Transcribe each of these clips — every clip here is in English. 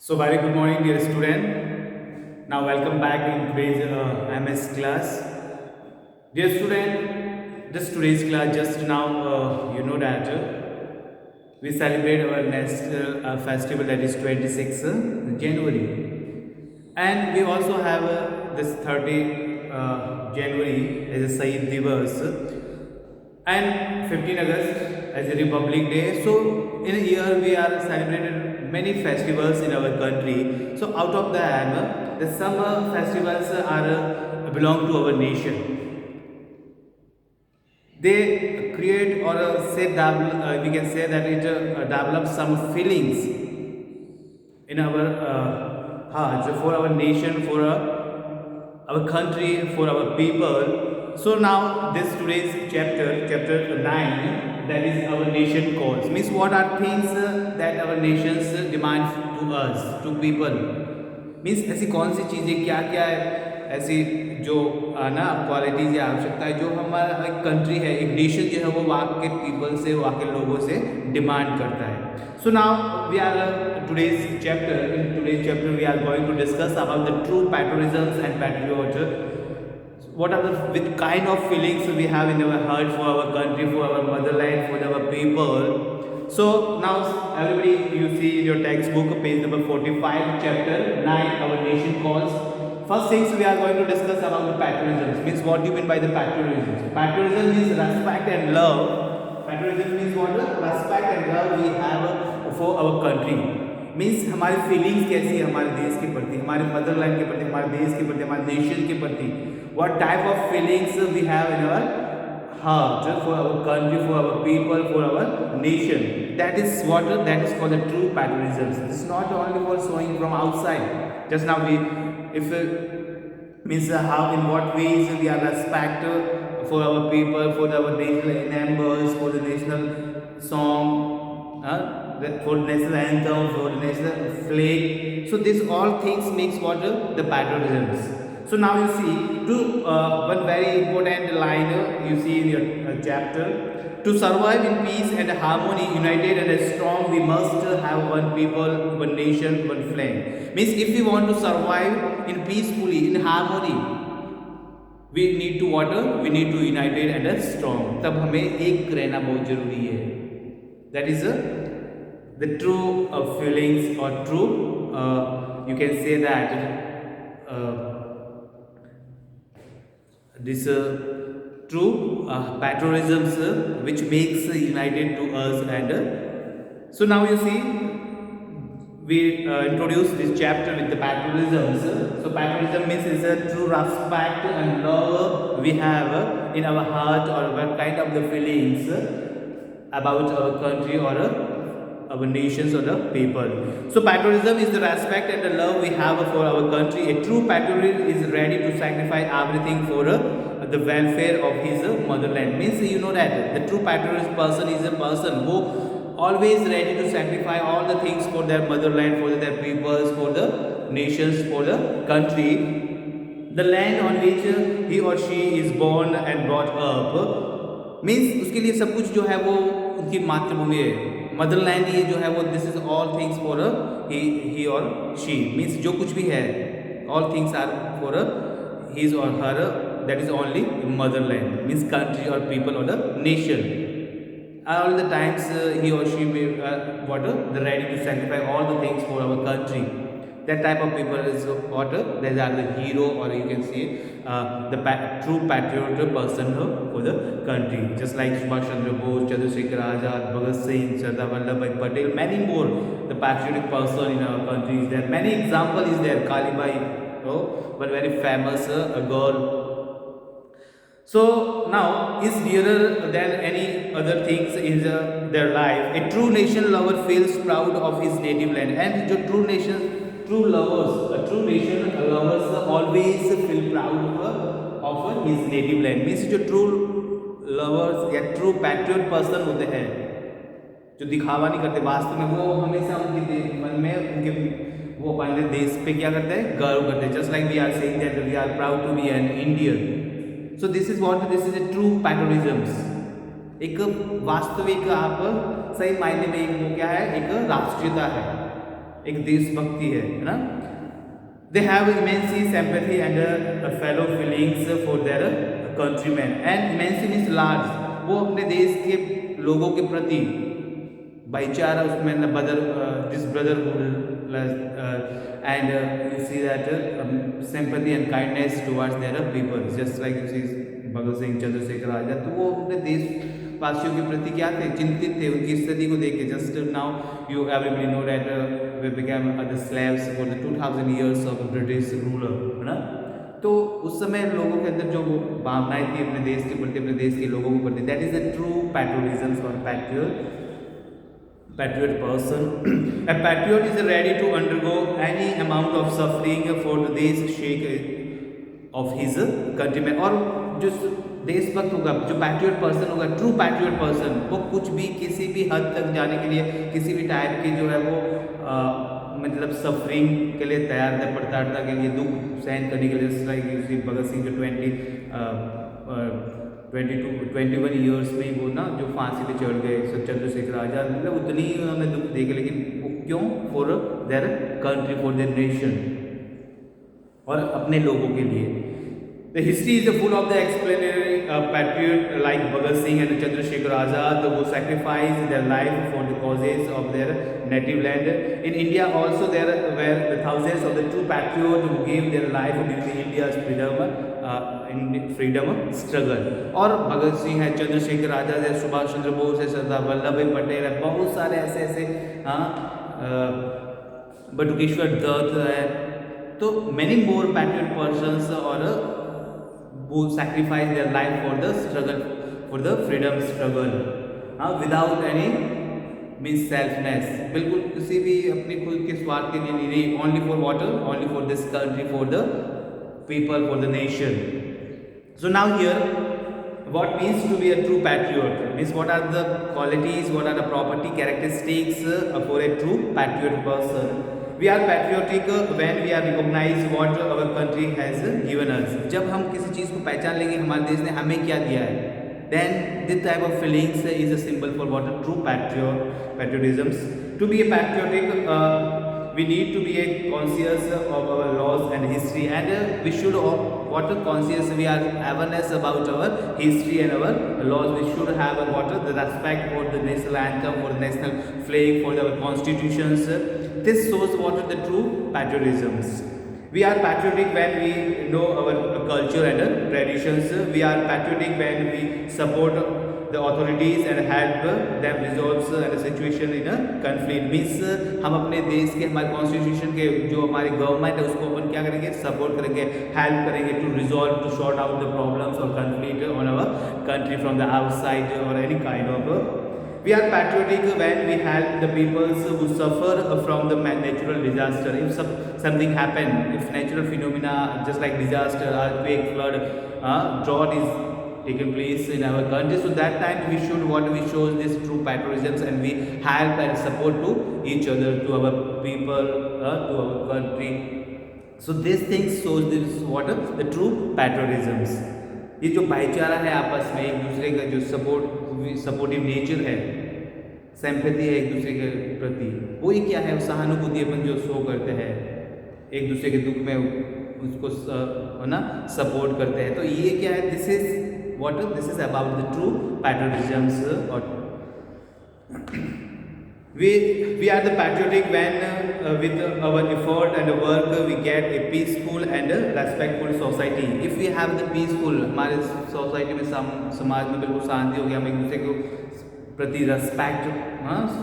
So very good morning, dear student. Now welcome back in today's MS class. Dear student, this today's class just now you know that we celebrate our next festival, that is 26th January, and we also have this 30 January as a Saeed Divas and 15 August as a Republic Day. So in a year we are celebrated many festivals in our country. So out of them, the summer festivals are belong to our nation. They create or say we can say that it develops some feelings in our hearts for our nation, for our country, for our people. So now this today's chapter 9, that is our nation calls. Means what are things that our nations demand to us, to people. Means ऐसी कौन सी चीज़ें क्या क्या है ऐसी जो ना qualities या आवश्यकता है जो हमारा एक कंट्री है, एक नेशन जो है वो वहाँ के पीपल से, वहाँ के लोगों से डिमांड करता है. So now we are today's chapter. In today's chapter we are going to discuss about the true patriotism and patriotism. What are the which kind of feelings we have in our heart for our country, for our motherland, for our people. So now everybody, you see in your textbook page number 45, chapter 9, our nation calls. First things we are going to discuss about the patriotism. Means what do you mean by the patriotism? Patriotism means respect and love. Patriotism means what? Respect and love we have for our country. Means हमारी feelings कैसी है हमारे देश के प्रति, हमारे Motherland के प्रति, हमारे देश के प्रति, हमारे नेशन के प्रति. What type of feelings we have in our heart for our country, for our people, for our nation. That is what that is called the true patriotism. This is not only for showing from outside. Just now we, if means how in what ways we are respect for our people, for our national members, for the national song. For national anthem, for national flag. So these all things makes what the patriotism. So now you see one very important line you see in your chapter. To survive in peace and harmony, united and strong, we must have one people, one nation, one flag. Means if we want to survive in peacefully, in harmony, we need to what? We need to united and strong. तब हमें एक रहना बहुत जरूरी है. That is the true feelings or true you can say that this true patriotism which makes united to us. And so now you see we introduce this chapter with the patriotism. So patriotism means is a true respect and love we have in our heart, or what kind of the feelings about our country or our nations or the people. So patriotism is the respect and the love we have for our country. A true patriot is ready to sacrifice everything for the welfare of his motherland. Means you know that the true patriot person is a person who always ready to sacrifice all the things for their motherland, for their peoples, for the nations, for the country, the land on which he or she is born and brought up. Means उसके लिए सब कुछ जो है वो उनकी मातृभूमि है, मदरलैंड. ये जो है वो this is all things for he और शी. मीन्स जो कुछ भी है all things are for his और her, that is only motherland. Means country और पीपल और the nation. All the times he or she may what the ready to sacrifice all the things for our country. That type of people is what they are the hero, or you can say the true patriotic person for the country. Just like Subhash Chandra Bose, Chandrasekhar Azad, Bhagat Singh, Sardar Vallabhbhai Patel, many more. The patriotic person in our country is there. Many example is there. Kalibai, but very famous a girl. So now is dearer than any other things in their life. A true nation lover feels proud of his native land. And जो true nation, true lovers, a true nation lovers always feel proud of his native land. Means जो true lovers या true patriot person होते हैं, जो दिखावा नहीं करते, वास्तव में वो हमेशा उनके मन में उनके वो अपने देश पे क्या करते हैं, गर्व करते हैं. Just like we are saying that we are proud to be an Indian. So this is what this is a true patriotism. एक वास्तविक आप सही मायने में एक वो क्या है, एक राष्ट्रीयता है. एक देशभक्ति है ना. They have immense sympathy and fellow feelings for their countrymen. And immense means large. वो अपने देश के लोगों के प्रति भाईचारा उसमें न बदर this brotherhood and you see that sympathy and kindness towards their people, just like you see Bhagat Singh, Chandrashekhar Azad. तो वो अपने देशवासियों के प्रति क्या थे, चिंतित थे उनकी स्थिति को देख के. Just now you everybody know that way became the slaves for the 2000 years of British ruler, है ना. तो उस समय लोगों के अंदर जो वो भावनाएं थी अपने देश के प्रति, अपने देश के लोगों के प्रति, that is the true patriotism और patriot person. A patriot is ready to undergo any amount of suffering for the देश शेक of his countrymen. और जो देशभक्त होगा, जो पैट्रियट पर्सन होगा, ट्रू पैट्रियट पर्सन, वो कुछ भी किसी भी हद तक जाने के लिए, किसी भी टाइप की जो है वो मतलब सफरिंग के लिए तैयार है, प्रताड़ना के लिए, दुख सहन करने के लिए. लाइक भगत सिंह जो 21 ईयर्स में वो ना जो फांसी पे चढ़ गए, चंद्रशेखर आजाद, मतलब उतनी ही उन्होंने दुख देखे, लेकिन वो क्यों, for their country, for their nation, और अपने लोगों के लिए. The history is full of the explanatory patriot like Bhagat Singh and Chandrasekhar Azad who sacrificed their life for the causes of their native land. In India also there were the thousands of the true patriots who gave their life during India's freedom struggle. और भगत सिंह है, चंद्रशेखर आजाद है, सुभाष चंद्र बोस है, सरदार वल्लभ भाई पटेल है, बहुत सारे ऐसे बटुकेश्वर दत्त है. तो many more patriot persons और who sacrifice their life for the struggle, for the freedom struggle, without any means selfness, बिल्कुल किसी भी अपने खुद के स्वार्थ के लिए नहीं, only for water, only for this country, for the people, for the nation. So now here, what means to be a true patriot? Means what are the qualities, what are the property characteristics for a true patriot person? We are patriotic when we are recognize what our country has given us. जब हम किसी चीज़ को पहचान लेंगे हमारे देश ने हमें क्या दिया है, then this type of feelings is a symbol for what a true patriotism. To be a patriotic, we need to be a conscious of our laws and history, and we should what a conscious we are awareness about our history and our laws. We should have a what the respect for the national anthem, for the national flag, for our constitutions. This shows what are the true patriotisms. We are patriotic when we know our culture and traditions. We are patriotic when we support the authorities and help them resolve the situation in a conflict. Means हम अपने देश के, हमारे constitution के जो हमारी government है उसको अपन क्या करेंगे, सपोर्ट करेंगे, हेल्प करेंगे to resolve, to sort out the problems और conflict on our country from the outside or any kind of. We are patriotic when we help the peoples who suffer from the natural disaster. If something happen, if natural phenomena just like disaster, earthquake, flood, drought is taken place in our country, so that time we should what we show this true patriotism, and we help and support to each other, to our people, to our country. So these things shows this what the true patriotisms. ये जो भाईचारा है आपस में, एक दूसरे का जो सपोर्टिव नेचर है, सिंपैथी है एक दूसरे के प्रति, वो ही क्या है, सहानुभूति अपन जो शो करते हैं एक दूसरे के दुख में उसको ना सपोर्ट करते हैं. तो ये क्या है, this is about the true patriotism. और we are the patriotic when with our effort and work we get a peaceful and respectful society. If we have the peaceful, हमारे सोसाइटी में समाज में बिल्कुल शांति हो गया, हम एक दूसरे को प्रति रेस्पेक्ट,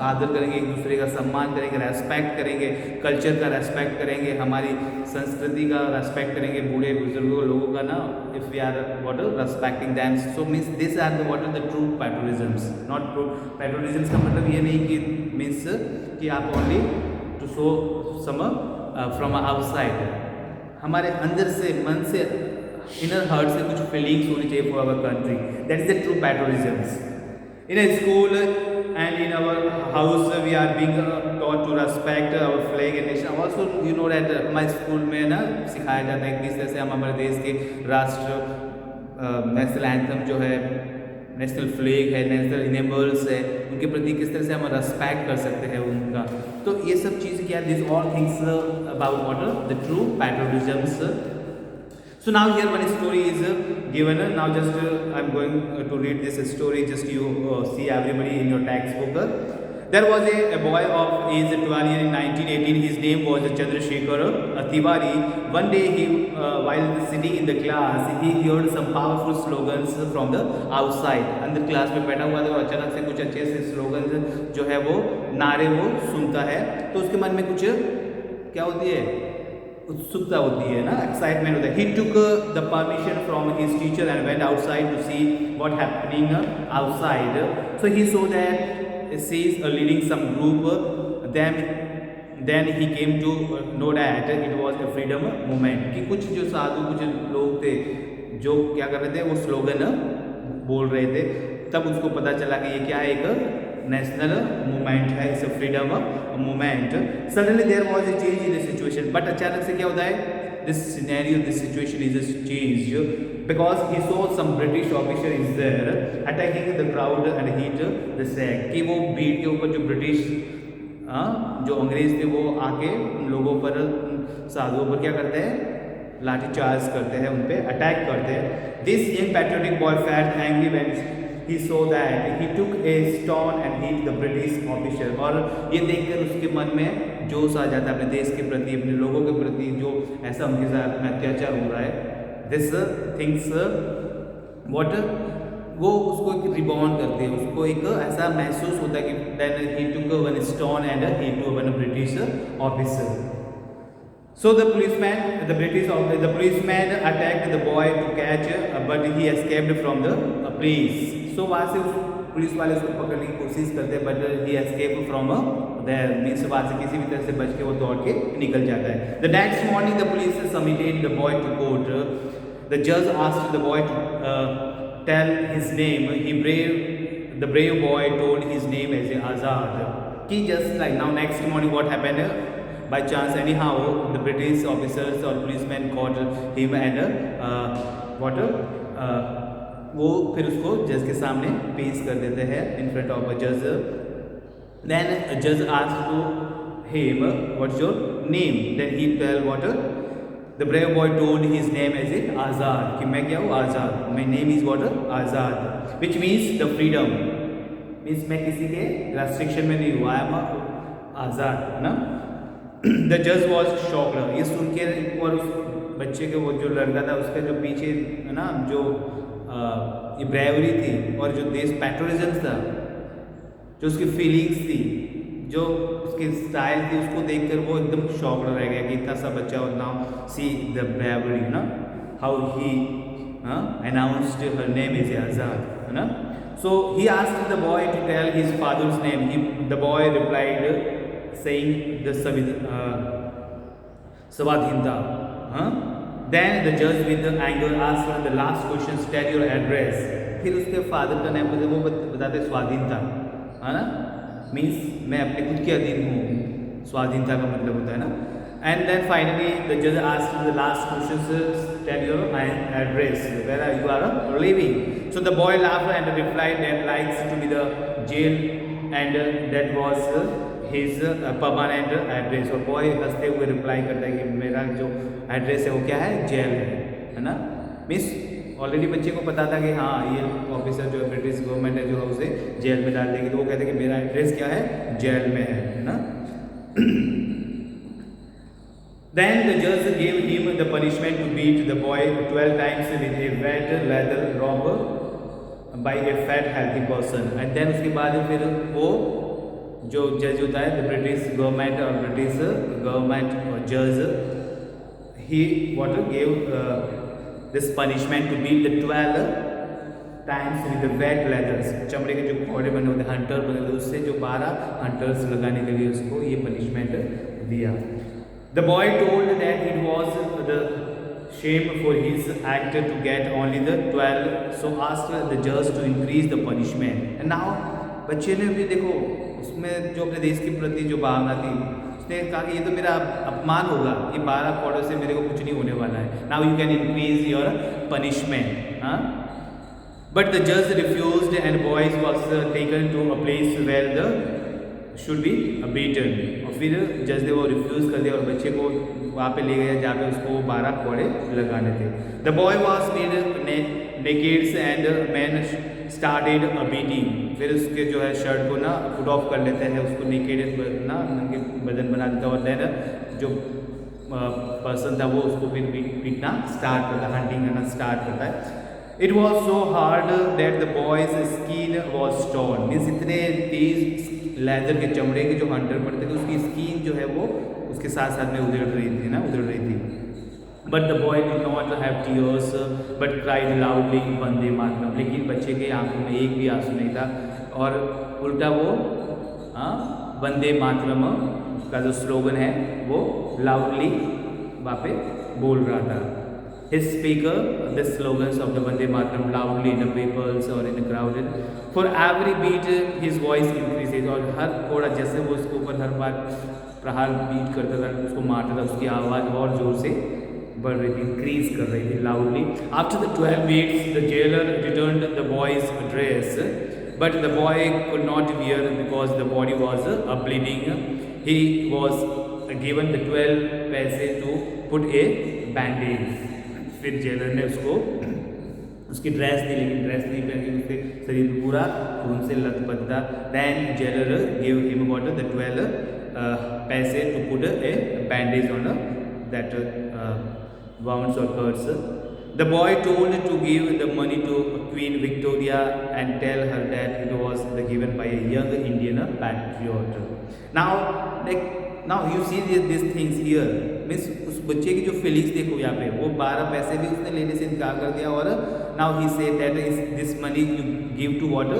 आदर करेंगे, एक दूसरे का सम्मान करेंगे, रेस्पेक्ट करेंगे, कल्चर का रेस्पेक्ट करेंगे, हमारी संस्कृति का रेस्पेक्ट करेंगे, बूढ़े बुजुर्गों लोगों का ना, if we are what respecting them. So means this are the what the true patriotisms. Not true patriotisms का मतलब ये नहीं कि मीन्स कि आप only to show some from outside. हमारे अंदर से, मन से, इनर हार्ट से कुछ फीलिंग्स होनी चाहिए for our country. That is the true patriotisms. In a school and in our house we are being taught to respect our flag and nation. Also you know that हमारे school में ना सिखाया जाता है किस तरह से हम हमारे देश के राष्ट्र, नेशनल एंथम जो है, नेशनल फ्लैग है, नेशनल एनिमल्स है, उनके प्रति किस तरह से हम रेस्पेक्ट कर सकते हैं उनका. तो ये सब चीज़ क्या, this all things about water the true patriotisms. So now here one story is given. Now just I'm going to read this story. Just you see everybody in your textbook. There was a boy of age 12 year in 1918. His name was Chandrasekhar Tiwari. One day he, while sitting in the class, he heard some powerful slogans from the outside. अंदर class में बैठा हुआ था और अचानक से कुछ अच्छे से स्लोगन्स जो है वो नारे वो सुनता है, तो उसके मन में कुछ क्या होती है, उत्सुकता होती है ना, एक्साइटमेंट होता है. He took the permission from his teacher and went outside to see what happening outside. So he saw that she is leading some group. Then he came to know that it was a freedom movement. कि कुछ जो साधु कुछ लोग थे जो क्या कर रहे थे, वो स्लोगन बोल रहे थे. तब उसको पता चला कि ये क्या है, एक नेशनल मूवमेंट है, इस freedom movement. Suddenly there was a change in the situation. But अचानक से क्या होता है, this scenario, this situation is change because he saw some British officer is there attacking the crowd and hit the sack. कि वो भीड़ के ऊपर जो ब्रिटिश जो अंग्रेज थे वो आके उन लोगों पर, साधुओं पर क्या करते हैं, लाठी चार्ज करते हैं, उन पर अटैक करते हैं. This young patriotic boy felt angry when he saw that. He took a stone and hit the British officer. और ये देखकर उसके मन में जोश आ जाता है अपने देश के प्रति, अपने लोगों के प्रति, जो ऐसा उनके साथ में अत्याचार हो रहा है. दिस थिंग्स what वो उसको एक रिबॉन्ड करते हैं, उसको एक ऐसा महसूस होता है कि then he took one stone and he to one British officer. So the policeman attacked the boy to catch, but he escaped from the police. So वहाँ से उस पुलिस वाले उसको पकड़ने की कोशिश करते हैं, but he escaped from there, means वहाँ से किसी भी तरह से बच के वो दौड़ के निकल जाता है. The next morning the police submitted the boy to court. The judge asked the boy to tell his name. The brave boy told his name as Azad. He just like now next morning what happened? By chance anyhow the British officers or policemen caught him and वो फिर उसको जज के सामने पेश कर देते हैं इन फ्रंट ऑफ अ जज. देन जज asked to him what's your name. Then he tell what the brave boy told his name as a आज़ाद, कि मैं क्या हूँ, आज़ाद. My name is what, Azad, which means the freedom. Means मैं किसी के restriction में नहीं हुआ, आई एम आज़ाद, है ना. द जज वॉज शॉक्ड. ये सुन के, और उस बच्चे के, वो जो लड़का था उसके जो पीछे है ना, जो ये ब्रेवरी थी और जो देश पैट्रियोटिज्म था, जो उसकी फीलिंग्स थी, जो उसकी स्टाइल थी, उसको देखकर वो एकदम शॉक्ड रह गया कि इतना सा बच्चा. और नाउ सी द ब्रेवरी, ना, how he announced her name is Azad, है ना. So he asked the boy to tell his father's name. The boy replied saying the Svadhinta. Then the judge with the anger asked the last question, tell your address. फिर उसके father का नाम वो बताते स्वाधीनता, है ना, मीन्स मैं अपने खुद के अधीन हूँ. स्वाधीनता का मतलब होता है ना. And then finally the judge asked the last question, tell your address, where you are living. So the boy laughed and replied that likes to be the jail, and that was his permanent address. और boy हंसते हुए reply करता है कि मेरा जो address है वो क्या है, जेल है ना. मीन्स ऑलरेडी बच्चे को पता था कि हाँ ये ऑफिसर जो ब्रिटिश गवर्नमेंट है जो उसे जेल में डाल देगी, तो वो कहते हैं कि मेरा एड्रेस क्या है, जेल में है ना. Then the judge gave him the punishment to beat the boy 12 times with a wet leather robe by a fat healthy person. And then उसके बाद फिर वो जो जज होता है, द ब्रिटिश गवर्नमेंट और ब्रिटिश गवर्नमेंट और जज, he what gave this punishment to beat the 12 times with the wet leathers. चमड़े के जो घोड़े बने होते हैं, हंटर बने होते, उससे जो 12 हंटर्स लगाने के लिए उसको ये पनिशमेंट दिया. The boy told that it was the shame for his act to get only the 12, so asked the जज to increase the punishment. And now बच्चे ने भी देखो उसमें जो अपने देश के प्रति जो भावना थी, उसने कहा कि ये तो मेरा अपमान होगा, ये 12 कौड़ों से मेरे को कुछ नहीं होने वाला है. Now you can increase your punishment. But the जज refused and boys was taken to a place where the should be beaten. और फिर जज ने वो रिफ्यूज़ कर दिया और बच्चे को वहाँ पे ले गया जहाँ पे उसको 12 कोड़े लगाने थे। The boy was made nakeds and man started a beating. फिर उसके जो है शर्ट को ना पुट ऑफ कर लेते हैं, उसको नेकेड ना नंगे बदन बना देता है और देन जो पर्सन था वो उसको फिर पीटना स्टार्ट करता है, हंटिंग करना स्टार्ट करता है। It was so hard that the boys skin was torn, means इतने तेज लेदर के चमड़े के जो हंटर पड़ते थे उसकी स्किन जो है वो उसके साथ साथ में उधड़ रही थी। But the boy did not have tears but cried loudly Vande Mataram. लेकिन बच्चे के आंखों में एक भी आंसू नहीं था और उल्टा वो वंदे मातरम का जो स्लोगन है वो लाउडली वहाँ पे बोल रहा था। His speaker the slogans of the Vande Mataram loudly in the papers or in the crowd. For every beat his voice increases, और हर कोड़ा जैसे वो उसके ऊपर हर बार प्रहार बीट करता था, उसको मारता था, उसकी आवाज़ और ज़ोर से बढ़ रही थी, इंक्रीज कर रही थी loudly. After the 12 beats the jailer returned the boy's dress, but the boy could not wear because the body was bleeding. He was given the 12 पैसे to put a bandage. फिर जेलर ने उसको उसकी dress दी, लेकिन dress नहीं पहनी, उसके शरीर पूरा खून से लथपथ था। Then jailer give him about the 12 पैसे to put a bandage on that wounds or cuts. The boy told to give the money to Queen Victoria and tell her that it was given by a young Indian patriot. Now you see these things here, means उस बच्चे की जो feelings देखो यहाँ पे, वो 12 पैसे भी उसने लेने से इनकार कर दिया और now he say that is this money you give to what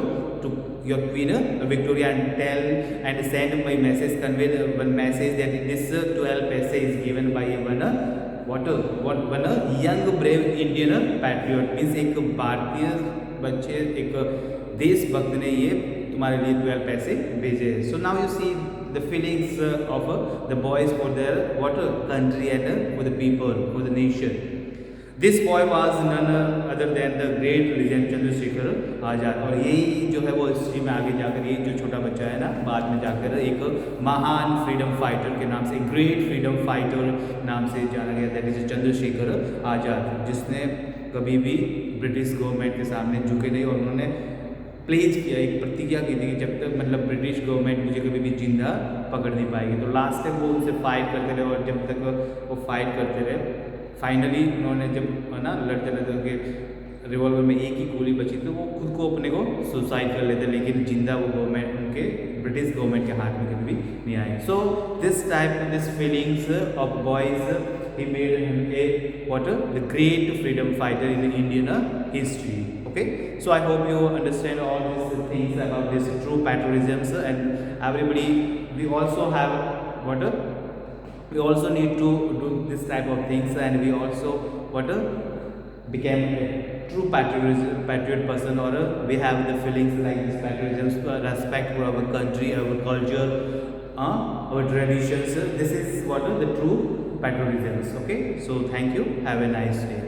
to your queen Victoria and tell and send my message convey one message that this 12 पैसे is given by one young brave Indian patriot, means एक भारतीय बच्चे, एक देशभक्त ने ये तुम्हारे लिए 12 पैसे भेजे। So now you see the feelings of the boys for their country and for the people, for the nation. This boy was none other than the great legend Chandrashekhar Azad. और यही जो है वो हिस्ट्री में आगे जाकर ये जो छोटा बच्चा है ना, बाद में जाकर एक महान फ्रीडम फाइटर के नाम से, ग्रेट फ्रीडम फाइटर नाम से जाना गया, दैट इज चंद्रशेखर आज़ाद, जिसने कभी भी ब्रिटिश गवर्नमेंट के सामने झुके नहीं और उन्होंने प्लेज किया, एक प्रतिज्ञा की थी कि जब तक मतलब ब्रिटिश गवर्नमेंट मुझे कभी भी जिंदा पकड़ नहीं पाएगी। तो लास्ट तक वो उनसे फाइट करते रहे और जब तक वो फाइट करते रहे, फाइनली उन्होंने जब ना लड़ते लड़ते रिवॉल्वर में एक ही गोली बची थी, वो खुद को अपने को सुसाइड कर लेते, लेकिन जिंदा वो गवर्नमेंट उनके ब्रिटिश गवर्नमेंट के हाथ में कभी भी नहीं आई। So this feelings of boys he made him the great freedom fighter in the Indian history. Okay, so I hope you understand all these things about this true patriotism, and everybody, we also have we also need to do this type of things, and we also became a true patriot person, or we have the feelings like this patriotism, respect for our country, our culture, our traditions. This is the true patriotism. Okay, so thank you, have a nice day.